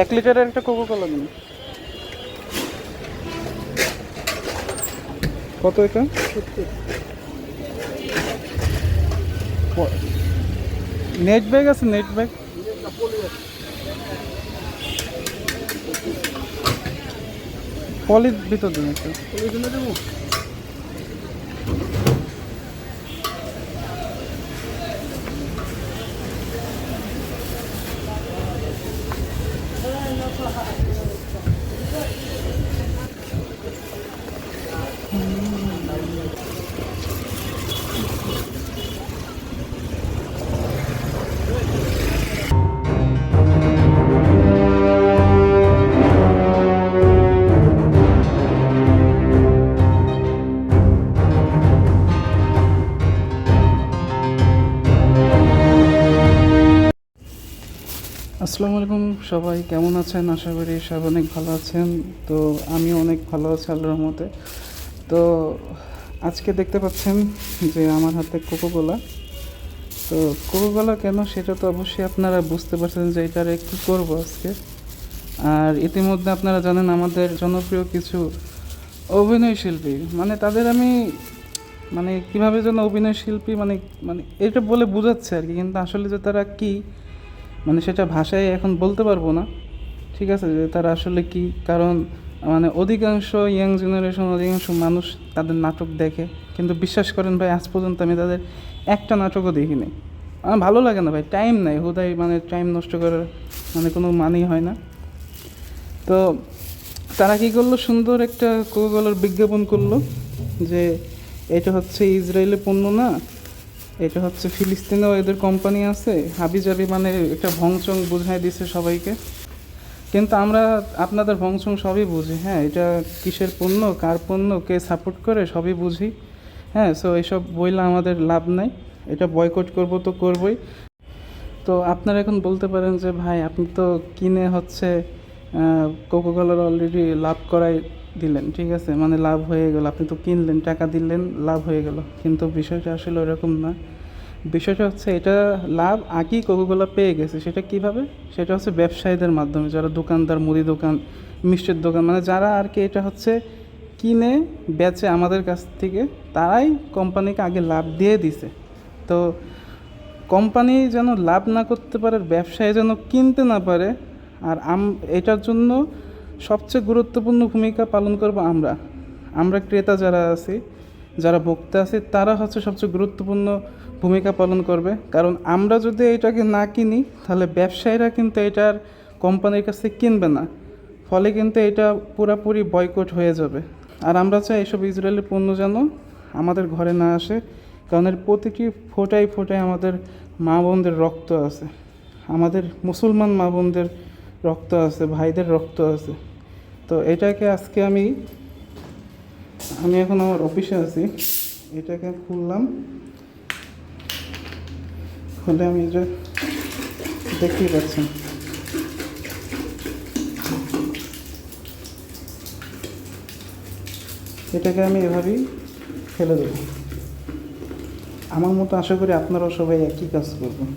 1 লিটারের একটা Coca Cola দিন। কত এটা? নেট ব্যাগ আছে, নেট ব্যাগ পলির ভিতর দিন একটা। আসসালামু আলাইকুম সবাই, কেমন আছেন? আশা করি সব অনেক ভালো আছেন। তো আমি অনেক ভালো আছি আল্লাহর রহমতে। তো আজকে দেখতে পাচ্ছেন যে আমার হাতে কোকোকোলা। তো কোকোকোলা কেন সেটা তো অবশ্যই আপনারা বুঝতে পারছেন যে এটারে কী করবো আজকে। আর ইতিমধ্যে আপনারা জানেন আমাদের জনপ্রিয় কিছু অভিনয় শিল্পী, মানে তাদের আমি মানে কীভাবে যেন অভিনয় শিল্পী মানে মানে এটা বলে বোঝাচ্ছে আর কি, কিন্তু আসলে যে তারা কী মানে সেটা ভাষায় এখন বলতে পারবো না। ঠিক আছে, যে তারা আসলে কি, কারণ মানে অধিকাংশ ইয়াং জেনারেশন, অধিকাংশ মানুষ তাদের নাটক দেখে, কিন্তু বিশ্বাস করেন ভাই আজ পর্যন্ত আমি তাদের একটা নাটকও দেখিনি। আমার ভালো লাগে না ভাই, টাইম নাই, হুদাই মানে টাইম নষ্ট করার মানে কোনো মানেই হয় না। তো তারা কী করলো, সুন্দর একটা কোকাকোলার বিজ্ঞাপন করলো যে এটা হচ্ছে ইসরায়েলের পণ্য না, এটা হচ্ছে ফিলিস্তিনেও এদের কোম্পানি আছে, হাবিজাবি মানে একটা ভংচং বোঝাই দিছে সবাইকে। কিন্তু আমরা আপনাদের ভংচং সবই বুঝি, হ্যাঁ, এটা কিসের পণ্য, কার পণ্য, কে সাপোর্ট করে সবই বুঝি। হ্যাঁ, সো এইসব বইলে আমাদের লাভ নাই, এটা বয়কট করব তো করবই। তো আপনারা এখন বলতে পারেন যে ভাই আপনি তো কিনে হচ্ছে কোকোকোলার অলরেডি লাভ করাই দিলেন, ঠিক আছে, মানে লাভ হয়ে গেল, আপনি তো কিনলেন, টাকা দিলেন, লাভ হয়ে গেল। কিন্তু বিষয়টা আসলে ওরকম না। বিষয়টা হচ্ছে এটা লাভ আগেই কোকোকোলা পেয়ে গেছে। সেটা কিভাবে? সেটা হচ্ছে ব্যবসায়ীদের মাধ্যমে, যারা দোকানদার, মুদি দোকান, মিষ্টির দোকান, মানে যারা আর কি এটা হচ্ছে কিনে বেচে আমাদের কাছ থেকে, তারাই কোম্পানিকে আগে লাভ দিয়ে দিছে। তো কোম্পানি যেন লাভ না করতে পারে, ব্যবসায়ী যেন কিনতে না পারে, আর এটার জন্য সবচেয়ে গুরুত্বপূর্ণ ভূমিকা পালন করব আমরা। আমরা ক্রেতা যারা আছি, যারা ভোক্তা আছি, তারা হচ্ছে সবচেয়ে গুরুত্বপূর্ণ ভূমিকা পালন করবে। কারণ আমরা যদি এটাকে না কিনি, তাহলে ব্যবসায়ীরা কিন্তু এটার কোম্পানির কাছে কিনবে না, ফলে কিন্তু এটা পুরোপুরি বয়কট হয়ে যাবে। আর আমরা চাই এসব ইসরায়েলের পণ্য যেন আমাদের ঘরে না আসে, কারণ এর প্রতিটি ফোঁটায় ফোঁটায় আমাদের মা বোনদের রক্ত আছে, আমাদের মুসলমান মা বোনদের রক্ত আছে, ভাইদের রক্ত আছে। তো এটাকে আজকে আমি এখন আমার অফিসে আছি, এটাকে খুললাম, খুলে আমি যে দেখতেই পাচ্ছেন এটাকে আমি এভাবেই ফেলে দেবো। আমার মতো আশা করি আপনারাও সবাই একই কাজ করবেন।